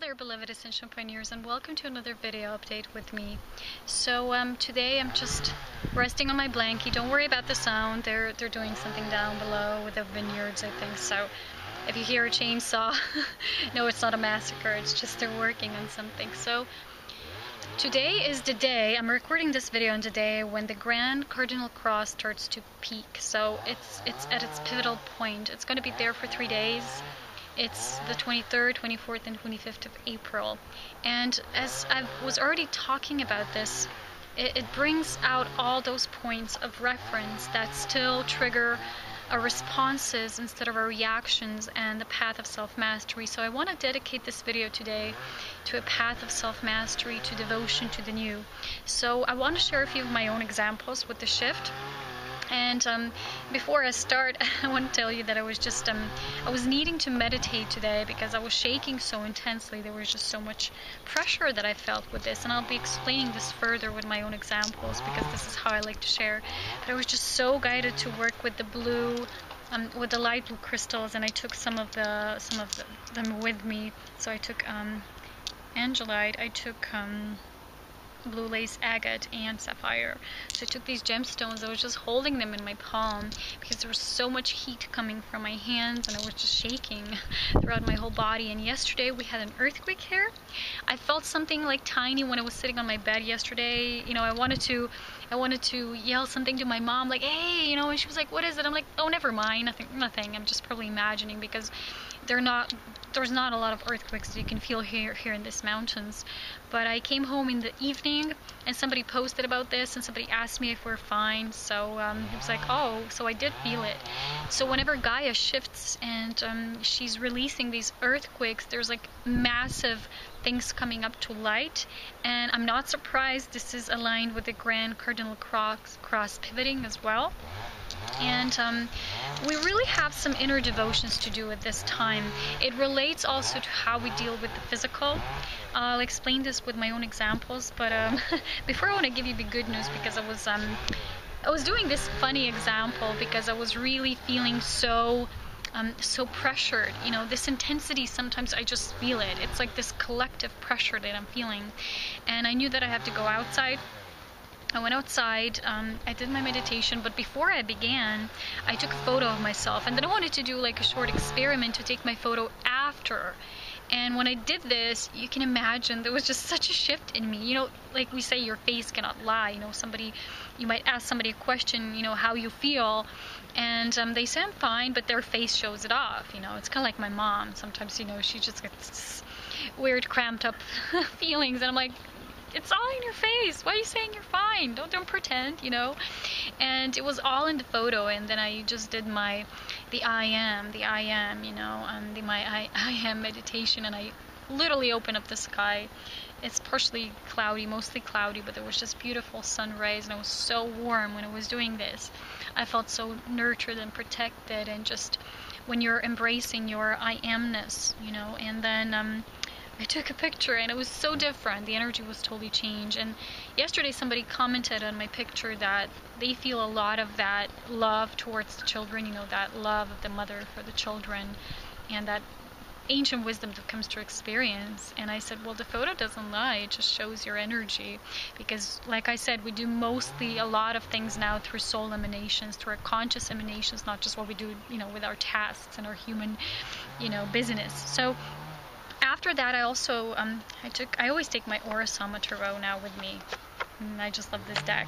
there, beloved Ascension Pioneers, and welcome to another video update with me. So today I'm just resting on my blankie. Don't worry about the sound. They're doing something down below with the vineyards, I think. So if you hear a chainsaw, no, it's not a massacre. It's just they're working on something. So today is the day, I'm recording this video on the day when the Grand Cardinal Cross starts to peak. So it's at its pivotal point. It's going to be there for 3 days. It's the 23rd, 24th, and 25th of April. And as I was already talking about this, it brings out all those points of reference that still trigger our responses instead of our reactions and the path of self-mastery. So I want to dedicate this video today to a path of self-mastery, to devotion to the new. So I want to share a few of my own examples with the shift. And before I start, I want to tell you that I was just, I was needing to meditate today because I was shaking so intensely. There was just so much pressure that I felt with this. And I'll be explaining this further with my own examples because this is how I like to share. But I was just so guided to work with the blue, with the light blue crystals, and I took some of them with me. So I took angelite, I took blue lace agate, and sapphire. So I took these gemstones. I was just holding them in my palm because there was so much heat coming from my hands and I was just shaking throughout my whole body. And yesterday we had an earthquake here. I felt something like tiny when I was sitting on my bed yesterday. You know, I wanted to yell something to my mom, like, hey, you know, and she was like, what is it? I'm like, oh, never mind, nothing. I'm just probably imagining because there's not a lot of earthquakes that you can feel here in these mountains. But I came home in the evening and somebody posted about this and somebody asked me if we're fine. So it was like, oh, so I did feel it. So whenever Gaia shifts and she's releasing these earthquakes, there's like massive things coming up to light, and I'm not surprised this is aligned with the Grand Cardinal Cross pivoting as well. And we really have some inner devotions to do at this time. It relates also to how we deal with the physical. I'll explain this with my own examples, but before I want to give you the good news, because I was doing this funny example because I was really feeling so pressured. You know, this intensity, sometimes I just feel it. It's like this collective pressure that I'm feeling. And I knew that I had to go outside. I went outside, I did my meditation, but before I began, I took a photo of myself, and then I wanted to do like a short experiment to take my photo after. And when I did this, you can imagine there was just such a shift in me. You know, like we say, your face cannot lie. You know, you might ask somebody a question, you know, how you feel, and they say I'm fine, but their face shows it off. You know, it's kind of like my mom. Sometimes, you know, she just gets weird, cramped up feelings, and I'm like, it's all in your face. Why are you saying you're fine? Don't pretend, you know. And it was all in the photo. And then I just did the I am, you know, my I am meditation. And I literally opened up the sky. It's partially cloudy, mostly cloudy, but there was just beautiful sun rays, and it was so warm when I was doing this. I felt so nurtured and protected, and just when you're embracing your I amness, you know. And then I took a picture and it was so different. The energy was totally changed. And yesterday somebody commented on my picture that they feel a lot of that love towards the children, you know, that love of the mother for the children, and that ancient wisdom that comes to experience. And I said, well, the photo doesn't lie, it just shows your energy. Because like I said, we do mostly a lot of things now through soul emanations, through our conscious emanations, not just what we do, you know, with our tasks and our human, you know, business. So after that, I also, I always take my Aura Soma Tarot now with me. And I just love this deck.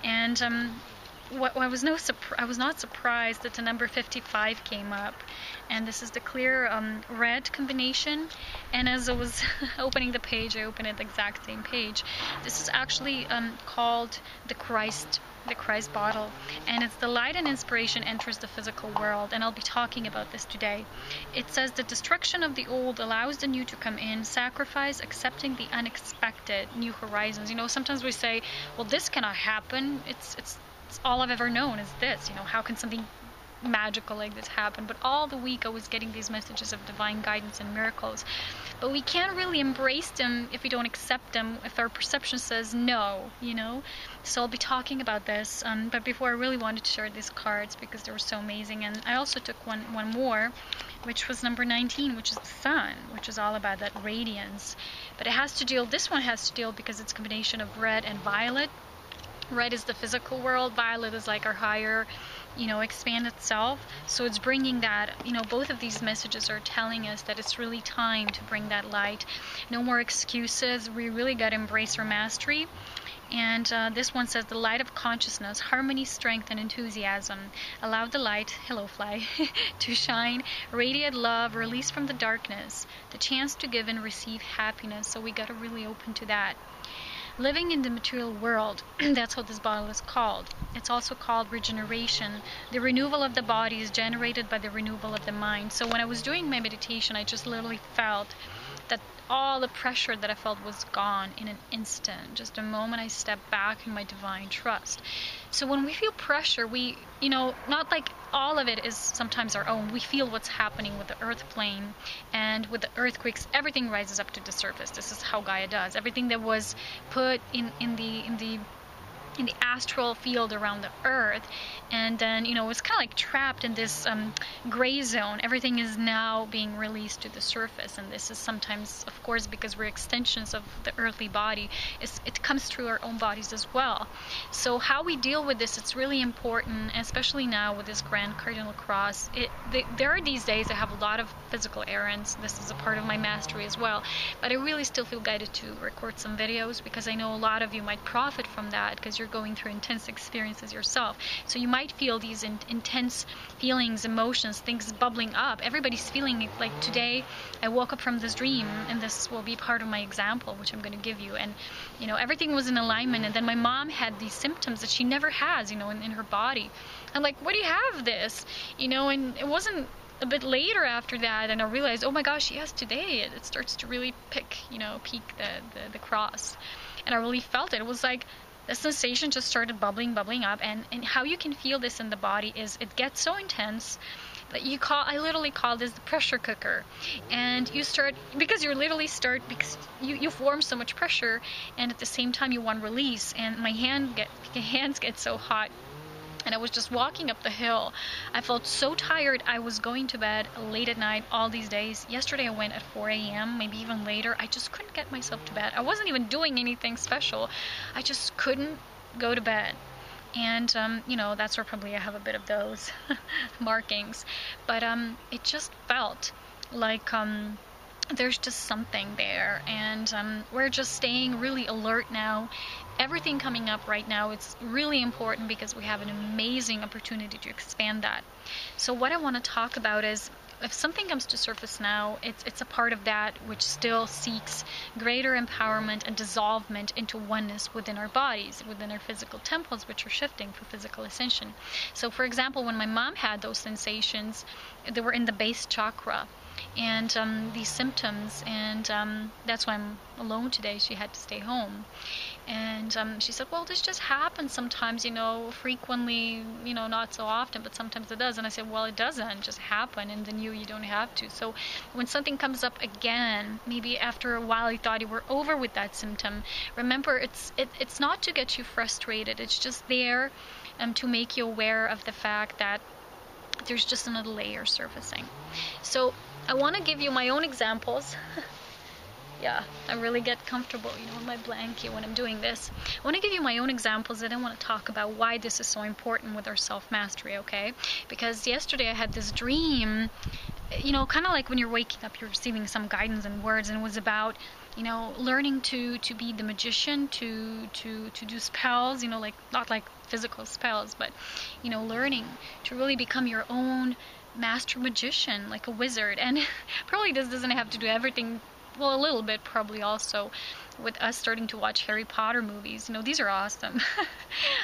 And I was not surprised that the number 55 came up. And this is the clear red combination. And as I was opening the page, I opened it the exact same page. This is actually called the Christ bottle, and it's the light and inspiration enters the physical world, and I'll be talking about this today. It says the destruction of the old allows the new to come in, sacrifice, accepting the unexpected, new horizons. You know, sometimes we say, well, this cannot happen, it's all I've ever known is this, you know, how can something magical like this happen, but all the week I was getting these messages of divine guidance and miracles. But we can't really embrace them if we don't accept them, if our perception says no, you know? So I'll be talking about this, but before I really wanted to share these cards because they were so amazing. And I also took one more, which was number 19, which is the sun, which is all about that radiance. But it has to deal, this one has to deal because it's a combination of red and violet. Red is the physical world, violet is like our higher, you know, expanded self. So it's bringing that, you know, both of these messages are telling us that it's really time to bring that light. No more excuses. We really got to embrace our mastery. And this one says, the light of consciousness, harmony, strength, and enthusiasm. Allow the light, hello fly, to shine. Radiate love, release from the darkness. The chance to give and receive happiness. So we got to really open to that. Living in the material world, that's what this bottle is called. It's also called regeneration. The renewal of the body is generated by the renewal of the mind. So when I was doing my meditation, I just literally felt that all the pressure that I felt was gone in an instant. Just the moment I stepped back in my divine trust. So when we feel pressure, we, you know, not like all of it is sometimes our own. We feel what's happening with the earth plane, and with the earthquakes, everything rises up to the surface. This is how Gaia does. Everything that was put in the astral field around the earth, and then, you know, it's kind of like trapped in this gray zone. Everything is now being released to the surface, and this is sometimes, of course, because we're extensions of the earthly body, it comes through our own bodies as well. So how we deal with this, it's really important, especially now with this Grand Cardinal Cross. There are these days I have a lot of physical errands. This is a part of my mastery as well, but I really still feel guided to record some videos because I know a lot of you might profit from that because you're going through intense experiences yourself. So you might feel these intense feelings, emotions, things bubbling up. Everybody's feeling it. Like today I woke up from this dream, and this will be part of my example which I'm going to give you, and you know, everything was in alignment, and then my mom had these symptoms that she never has, you know, in her body. I'm like, what do you have this, you know? And it wasn't a bit later after that, and I realized, oh my gosh, yes, today it starts to really peak the cross, and I really felt it. It was like the sensation just started bubbling up, and how you can feel this in the body is it gets so intense that I literally call this the pressure cooker. And you start, because because you form so much pressure, and at the same time you want release, and my hands get so hot. And I was just walking up the hill. I felt so tired. I was going to bed late at night all these days. Yesterday I went at 4 a.m., maybe even later. I just couldn't get myself to bed. I wasn't even doing anything special. I just couldn't go to bed. And, you know, that's where probably I have a bit of those markings. But it just felt like there's just something there, and we're just staying really alert now. Everything coming up right now, it's really important because we have an amazing opportunity to expand that. So what I want to talk about is, if something comes to surface now, it's a part of that which still seeks greater empowerment and dissolvement into oneness within our bodies, within our physical temples, which are shifting for physical ascension. So for example, when my mom had those sensations, they were in the base chakra, and these symptoms, and that's why I'm alone today. She had to stay home, and she said, well, this just happens sometimes, you know, frequently, you know, not so often, but sometimes it does. And I said, well, it doesn't just happen, and then you don't have to. So when something comes up again, maybe after a while you thought you were over with that symptom, remember, it's not to get you frustrated. It's just there to make you aware of the fact that there's just another layer surfacing. So I want to give you my own examples. Yeah, I really get comfortable, you know, in my blanket when I'm doing this. I want to give you my own examples, and I want to talk about why this is so important with our self-mastery, okay? Because yesterday I had this dream, you know, kind of like when you're waking up, you're receiving some guidance and words, and it was about, you know, learning to be the magician, to do spells, you know, like, not like physical spells, but, you know, learning to really become your own master magician, like a wizard. And probably this doesn't have to do everything, well, a little bit probably also with us starting to watch Harry Potter movies. You know, these are awesome.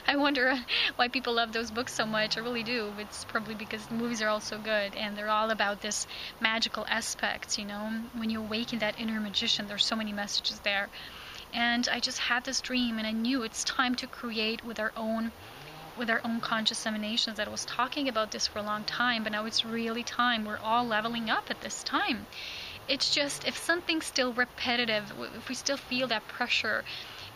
I wonder why people love those books so much. I really do. It's probably because the movies are all so good, and they're all about this magical aspect, you know. When you awaken that inner magician, there's so many messages there. And I just had this dream, and I knew it's time to create with our own with our own conscious emanations that I was talking about this for a long time, but now it's really time. We're all leveling up at this time. It's just, if something's still repetitive, if we still feel that pressure,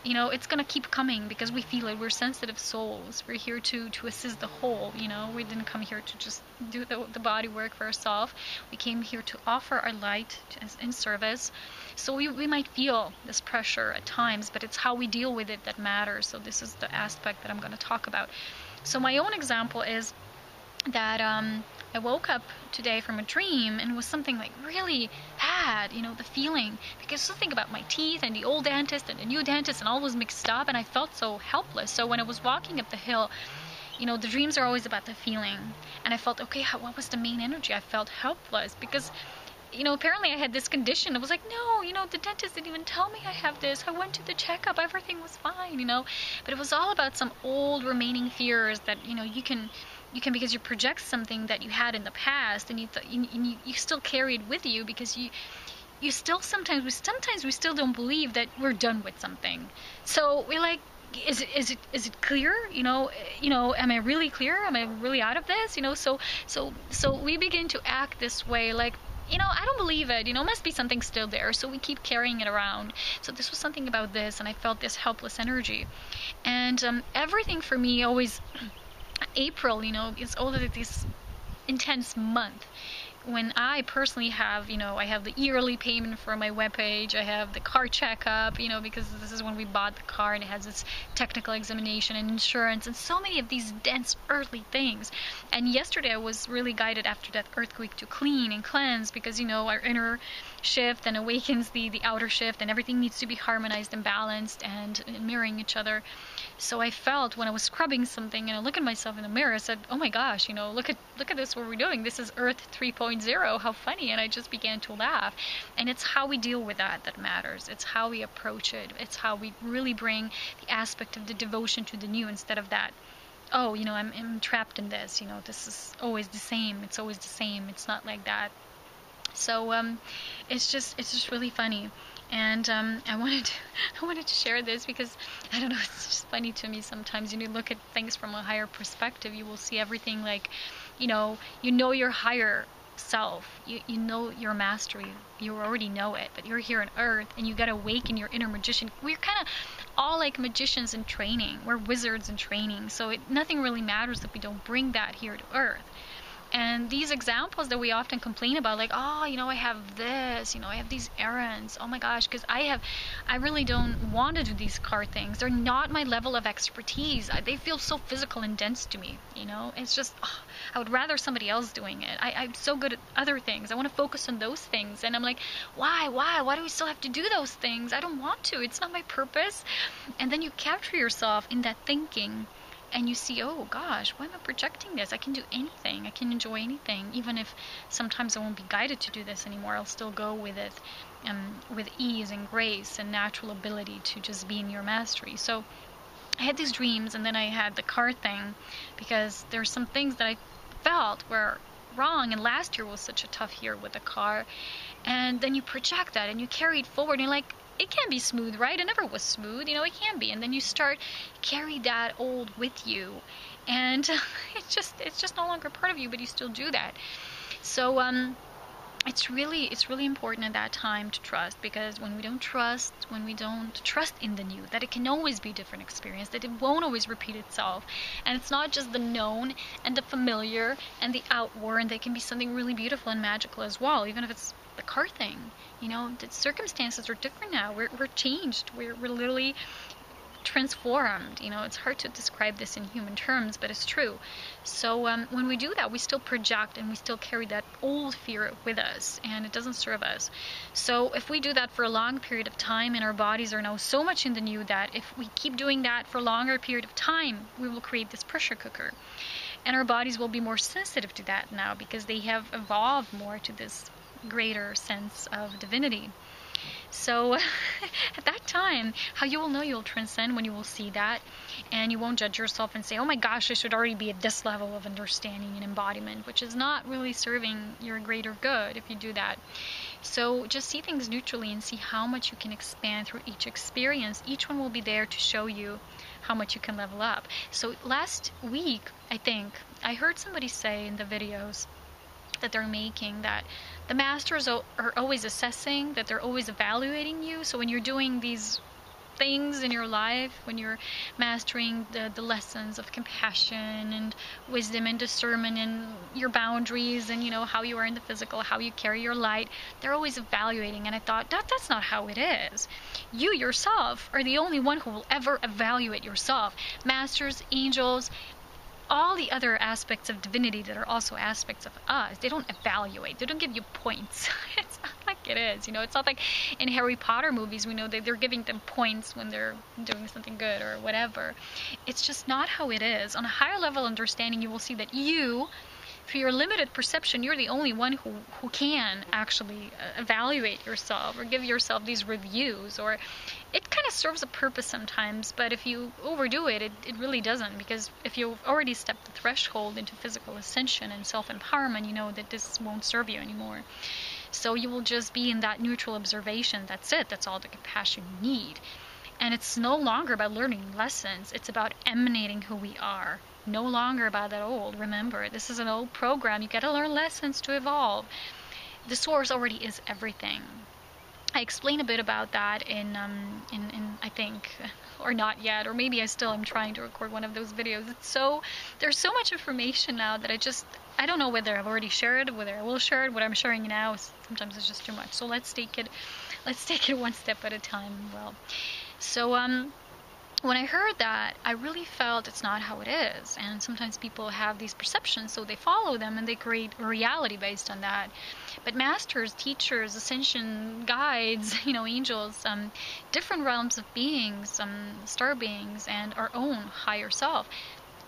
you know, it's gonna keep coming because we feel it. We're sensitive souls. We're here to assist the whole, you know. We didn't come here to just do the body work for ourselves. We came here to offer our light in service. So we might feel this pressure at times, but it's how we deal with it that matters. So this is the aspect that I'm going to talk about. So my own example is that I woke up today from a dream, and it was something like really bad, you know, the feeling, because something about my teeth and the old dentist and the new dentist and all was mixed up, and I felt so helpless. So when I was walking up the hill, you know, the dreams are always about the feeling, and I felt, okay, what was the main energy? I felt helpless because, you know, apparently I had this condition. I was like, no, you know, the dentist didn't even tell me I have this. I went to the checkup, everything was fine, you know. But it was all about some old remaining fears that, you know, you can because you project something that you had in the past, and you still carry it with you because you still sometimes we still don't believe that we're done with something. So we're like, is it clear? You know, am I really clear? Am I really out of this? You know, so we begin to act this way, like, you know, I don't believe it, you know, must be something still there. So we keep carrying it around. So this was something about this, and I felt this helpless energy. And everything for me always, April, you know, is always this intense month when I personally have, you know, I have the yearly payment for my webpage, I have the car checkup, you know, because this is when we bought the car, and it has its technical examination and insurance and so many of these dense earthly things. And yesterday I was really guided after that earthquake to clean and cleanse, because, you know, our inner shift and awakens the outer shift, and everything needs to be harmonized and balanced and mirroring each other. So I felt when I was scrubbing something, and I look at myself in the mirror, I said, oh my gosh, you know, look at this, what we're doing. This is Earth 3.0. How funny. And I just began to laugh. And it's how we deal with that matters. It's how we approach it. It's how we really bring the aspect of the devotion to the new, instead of that, oh, you know, I'm trapped in this, you know, this is always the same. It's always the same. It's not like that. So it's just really funny. And I wanted to share this because, I don't know, it's just funny to me sometimes. When you look at things from a higher perspective, you will see everything like, you know your higher self, you know your mastery, you already know it, but you're here on earth, and you got to awaken your inner magician. We're kind of all like magicians in training. We're wizards in training. So nothing really matters if we don't bring that here to earth. And these examples that we often complain about, like, oh, you know, I have this, you know, I have these errands, oh my gosh, because I really don't want to do these car things. They're not my level of expertise. They feel so physical and dense to me, you know. It's just, oh, I would rather somebody else doing it. I'm so good at other things. I want to focus on those things. And I'm like, why do we still have to do those things? I don't want to. It's not my purpose. And then you capture yourself in that thinking, and you see, oh gosh, why am I projecting this? I can do anything. I can enjoy anything. Even if sometimes I won't be guided to do this anymore, I'll still go with it with ease and grace and natural ability to just be in your mastery. So I had these dreams, and then I had the car thing, because there's some things that I felt were wrong, and last year was such a tough year with the car. And then you project that and you carry it forward, and you're like, it can't be smooth, right? It never was smooth, you know, it can be. And then you start carry that old with you, and it's just no longer part of you, but you still do that. So it's really important at that time to trust, because when we don't trust in the new, that it can always be a different experience, that it won't always repeat itself. And it's not just the known and the familiar and the outward, that can be something really beautiful and magical as well, even if it's the car thing. You know, the circumstances are different now. We're changed. We're literally transformed. You know, it's hard to describe this in human terms, but it's true. So when we do that, we still project, and we still carry that old fear with us, and it doesn't serve us. So if we do that for a long period of time, and our bodies are now so much in the new, that if we keep doing that for a longer period of time, we will create this pressure cooker. And our bodies will be more sensitive to that now, because they have evolved more to this greater sense of divinity. So at that time, how you will know you'll transcend, when you will see that, and you won't judge yourself and say, oh my gosh, I should already be at this level of understanding and embodiment, which is not really serving your greater good if you do that. So just see things neutrally and see how much you can expand through each experience. Each one will be there to show you how much you can level up. So last week, I think, I heard somebody say in the videos that they're making that the masters are always assessing, that they're always evaluating you. So when you're doing these things in your life, when you're mastering the lessons of compassion and wisdom and discernment and your boundaries and, you know, how you are in the physical, how you carry your light, they're always evaluating. And I thought, that's not how it is. You yourself are the only one who will ever evaluate yourself. Masters, angels, all the other aspects of divinity that are also aspects of us, they don't evaluate, they don't give you points. It's not like it is, you know, it's not like in Harry Potter movies, we know that they're giving them points when they're doing something good or whatever. It's just not how it is. On a higher level understanding, you will see that you, for your limited perception, you're the only one who can actually evaluate yourself or give yourself these reviews, or it kind of serves a purpose sometimes, but if you overdo it, it really doesn't, because if you've already stepped the threshold into physical ascension and self-empowerment, you know that this won't serve you anymore. So you will just be in that neutral observation. That's it. That's all the compassion you need. And it's no longer about learning lessons. It's about emanating who we are. No longer about that old. Remember, this is an old program. You got to learn lessons to evolve. The source already is everything. I explain a bit about that in I think, or not yet, or maybe I still am trying to record one of those videos. There's so much information now that I don't know whether I've already shared, whether I will share it. What I'm sharing now sometimes it's just too much. So let's take it one step at a time. Well, so when I heard that, I really felt it's not how it is. And sometimes people have these perceptions, so they follow them and they create a reality based on that. But masters, teachers, ascension guides, you know, angels, different realms of beings, star beings, and our own higher self,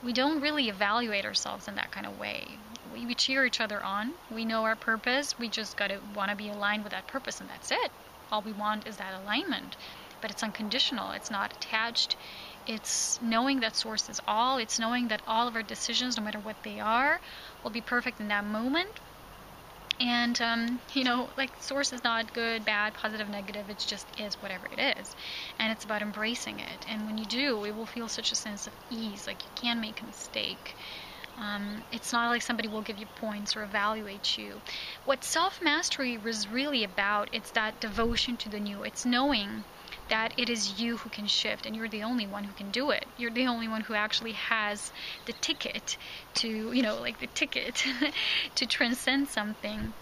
we don't really evaluate ourselves in that kind of way. We cheer each other on. We know our purpose. We just want to be aligned with that purpose, and that's it. All we want is that alignment. But it's unconditional. It's not attached. It's knowing that source is all. It's knowing that all of our decisions, no matter what they are, will be perfect in that moment. And, you know, like, source is not good, bad, positive, negative. It just is whatever it is. And it's about embracing it. And when you do, it will feel such a sense of ease. Like, you can't make a mistake. It's not like somebody will give you points or evaluate you. What self-mastery was really about, it's that devotion to the new. It's knowing that it is you who can shift, and you're the only one who can do it. You're the only one who actually has the ticket to, you know, like the ticket to transcend something,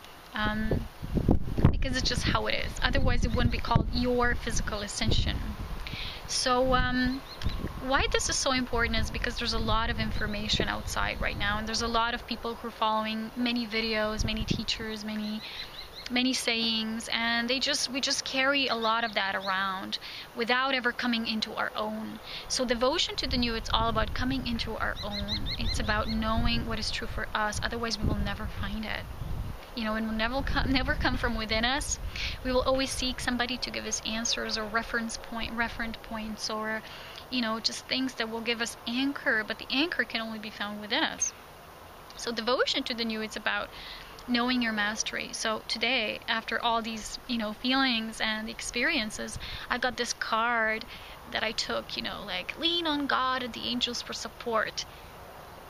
because it's just how it is. Otherwise, it wouldn't be called your physical ascension. So why this is so important is because there's a lot of information outside right now, and there's a lot of people who are following many videos, many teachers, many sayings, and we just carry a lot of that around without ever coming into our own. So devotion to the new, it's all about coming into our own. It's about knowing what is true for us. Otherwise, we will never find it. You know, it will never come from within us. We will always seek somebody to give us answers or reference points, or, you know, just things that will give us anchor. But the anchor can only be found within us. So devotion to the new, it's about knowing your mastery. So today, after all these, you know, feelings and experiences, I got this card that I took, you know, like, lean on God and the angels for support.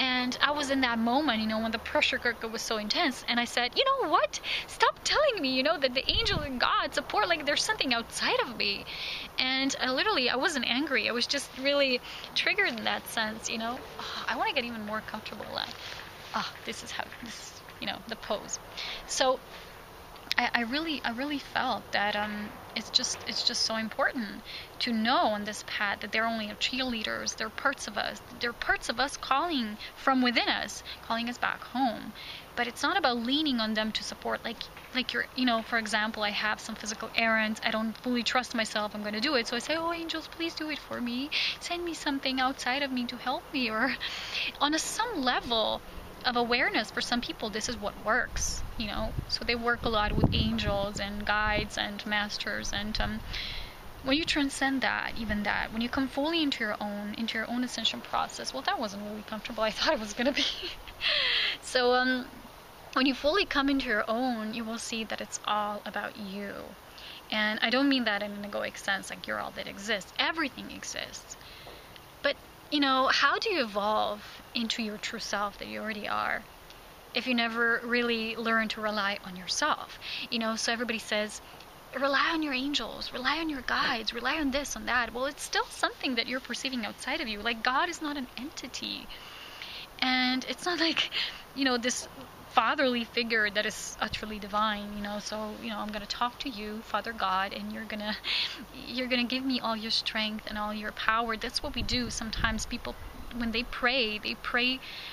And I was in that moment, you know, when the pressure cooker was so intense, and I said, you know what? Stop telling me, you know, that the angels and God support, like, there's something outside of me. And I wasn't angry. I was just really triggered in that sense, you know. I want to get even more comfortable. This is you know, the pose. So I really felt that it's just so important to know on this path that they're only cheerleaders. They're parts of us. They're parts of us calling from within us, calling us back home. But it's not about leaning on them to support, like you're, you know, for example, I have some physical errands. I don't fully trust myself I'm going to do it. So I say, oh, angels, please do it for me. Send me something outside of me to help me. Or on some level of awareness, for some people this is what works, you know. So they work a lot with angels and guides and masters, and when you transcend that, even that, when you come fully into your own ascension process, well, that wasn't really comfortable. I thought it was gonna be. So when you fully come into your own, you will see that it's all about you. And I don't mean that in an egoic sense, like you're all that exists. Everything exists. But you know, how do you evolve into your true self that you already are if you never really learn to rely on yourself? You know, so everybody says, rely on your angels, rely on your guides, rely on this, on that. Well, it's still something that you're perceiving outside of you. Like, God is not an entity. And it's not like, you know, this fatherly figure that is utterly divine, you know. So, you know, I'm going to talk to you, Father God, and you're going to give me all your strength and all your power. That's what we do. Sometimes people, when they pray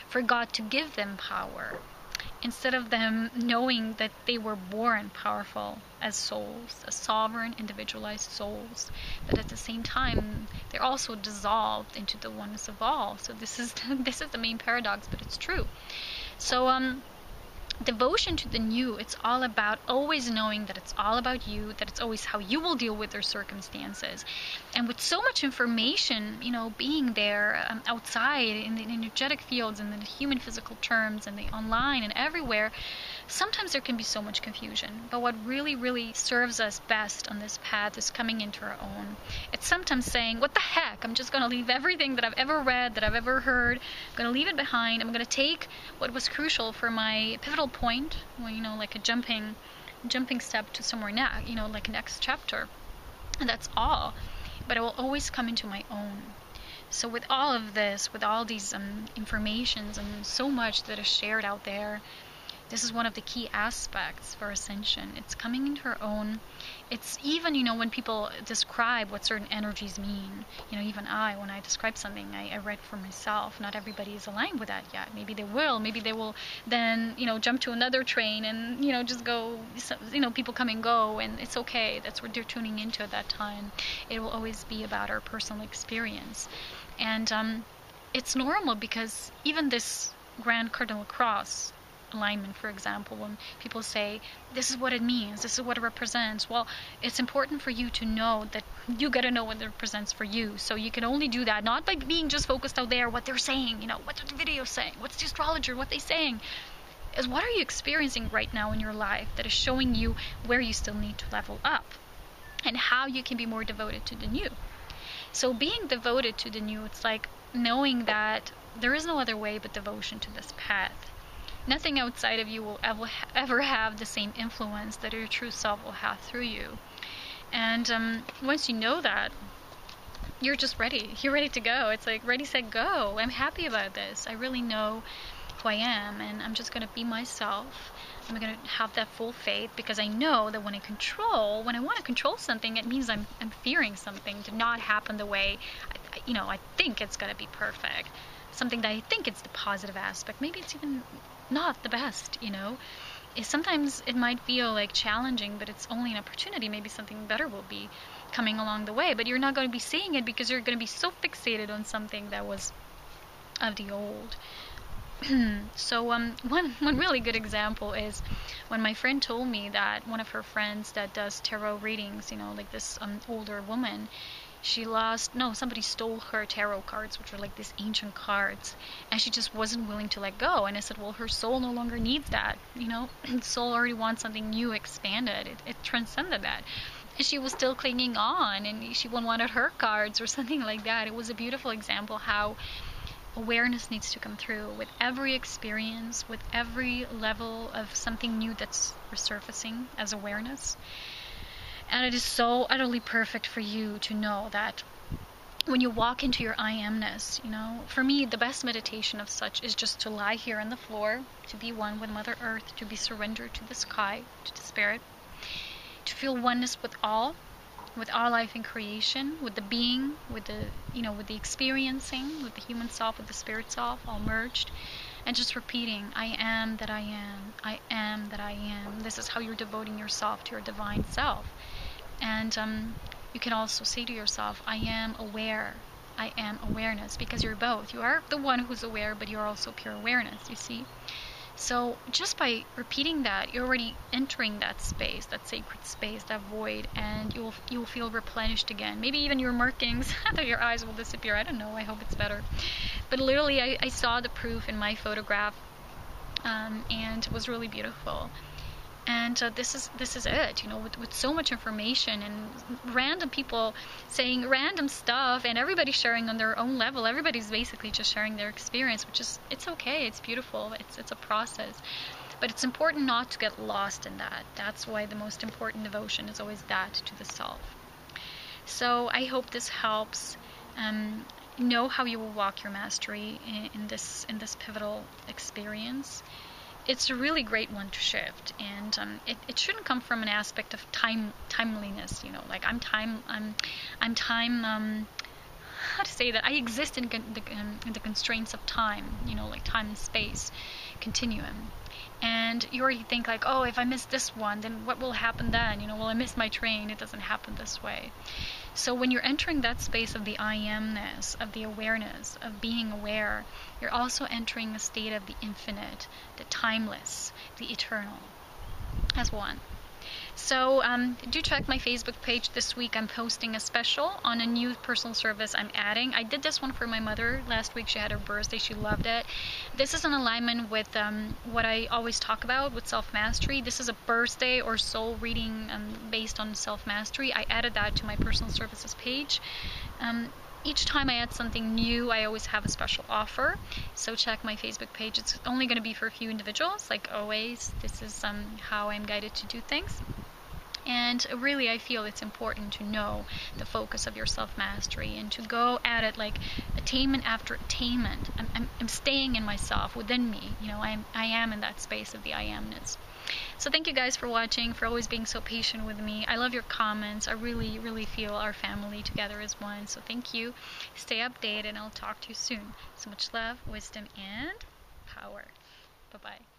for God to give them power, instead of them knowing that they were born powerful as souls, as sovereign, individualized souls, but at the same time, they're also dissolved into the oneness of all. So this is the main paradox, but it's true. So devotion to the new, it's all about always knowing that it's all about you, that it's always how you will deal with their circumstances. And with so much information, you know, being there outside in the energetic fields and the human physical terms and the online and everywhere, sometimes there can be so much confusion. But what really, really serves us best on this path is coming into our own. It's sometimes saying, what the heck, I'm just going to leave everything that I've ever read, that I've ever heard, I'm going to leave it behind. I'm going to take what was crucial for my pivotal point, well, you know, like a jumping step to somewhere next, you know, like next chapter. And that's all. But I will always come into my own. So with all of this, with all these informations and so much that is shared out there, this is one of the key aspects for ascension. It's coming into our own. It's even, you know, when people describe what certain energies mean, you know, even when I describe something, I read for myself. Not everybody is aligned with that yet. Maybe they will. Maybe they will then, you know, jump to another train and, you know, just go, you know, people come and go, and it's okay. That's what they're tuning into at that time. It will always be about our personal experience. And it's normal, because even this Grand Cardinal Cross alignment, for example, when people say, this is what it means, this is what it represents, well, it's important for you to know that you got to know what it represents for you. So you can only do that not by being just focused out there, what they're saying, you know, what the video saying, what's the astrologer, what they saying, is what are you experiencing right now in your life that is showing you where you still need to level up and how you can be more devoted to the new. So being devoted to the new, it's like knowing that there is no other way but devotion to this path. Nothing outside of you will ever have the same influence that your true self will have through you. And once you know that, you're just ready. You're ready to go. It's like, ready, set, go. I'm happy about this. I really know who I am, and I'm just going to be myself. I'm going to have that full faith, because I know that when I want to control something, it means I'm fearing something to not happen the way, I think it's going to be perfect. Something that I think it's the positive aspect. Maybe it's even not the best, you know. Sometimes it might feel like challenging, but it's only an opportunity. Maybe something better will be coming along the way, but you're not going to be seeing it because you're going to be so fixated on something that was of the old. So one really good example is when my friend told me that one of her friends that does tarot readings, you know, like this older woman, somebody stole her tarot cards, which are like these ancient cards, and she just wasn't willing to let go. And I said, well, her soul no longer needs that, you know. Soul already wants something new, expanded. It transcended that. And she was still clinging on, and she wanted her cards or something like that. It was a beautiful example how awareness needs to come through with every experience, with every level of something new that's resurfacing as awareness. And it is so utterly perfect for you to know that when you walk into your I amness, you know, for me, the best meditation of such is just to lie here on the floor, to be one with Mother Earth, to be surrendered to the sky, to the spirit, to feel oneness with all life in creation, with the being, with the, you know, with the experiencing, with the human self, with the spirit self, all merged, and just repeating, I am that I am, I am that I am. This is how you're devoting yourself to your divine self. And you can also say to yourself, I am aware, I am awareness, because you're both. You are the one who's aware, but you're also pure awareness, you see. So just by repeating that, you're already entering that space, that sacred space, that void, and you will feel replenished again. Maybe even your markings, your eyes will disappear. I don't know. I hope it's better. But literally, I saw the proof in my photograph, and it was really beautiful. And this is it, you know, with so much information and random people saying random stuff, and everybody sharing on their own level. Everybody's basically just sharing their experience, which is, it's okay, it's beautiful, it's a process. But it's important not to get lost in that. That's why the most important devotion is always that to the self. So I hope this helps. Know how you will walk your mastery in this pivotal experience. It's a really great one to shift, and it shouldn't come from an aspect of timeliness. You know, like I'm time. How to say that? I exist in the constraints of time. You know, like time and space continuum. And you already think like, oh, if I miss this one, then what will happen then? You know, will I miss my train? It doesn't happen this way. So when you're entering that space of the I amness, of the awareness, of being aware, you're also entering the state of the infinite, the timeless, the eternal, as one. So do check my Facebook page. This week I'm posting a special on a new personal service I'm adding. I did this one for my mother last week. She had her birthday. She loved it. This is in alignment with what I always talk about with self-mastery. This is a birthday or soul reading based on self-mastery. I added that to my personal services page. Each time I add something new, I always have a special offer. So check my Facebook page. It's only going to be for a few individuals, like always. This is how I'm guided to do things. And really, I feel it's important to know the focus of your self-mastery and to go at it like attainment after attainment. I'm staying in myself, within me. You know, I am in that space of the I amness. So thank you guys for watching, for always being so patient with me. I love your comments. I really, really feel our family together as one. So thank you. Stay updated, and I'll talk to you soon. So much love, wisdom, and power. Bye-bye.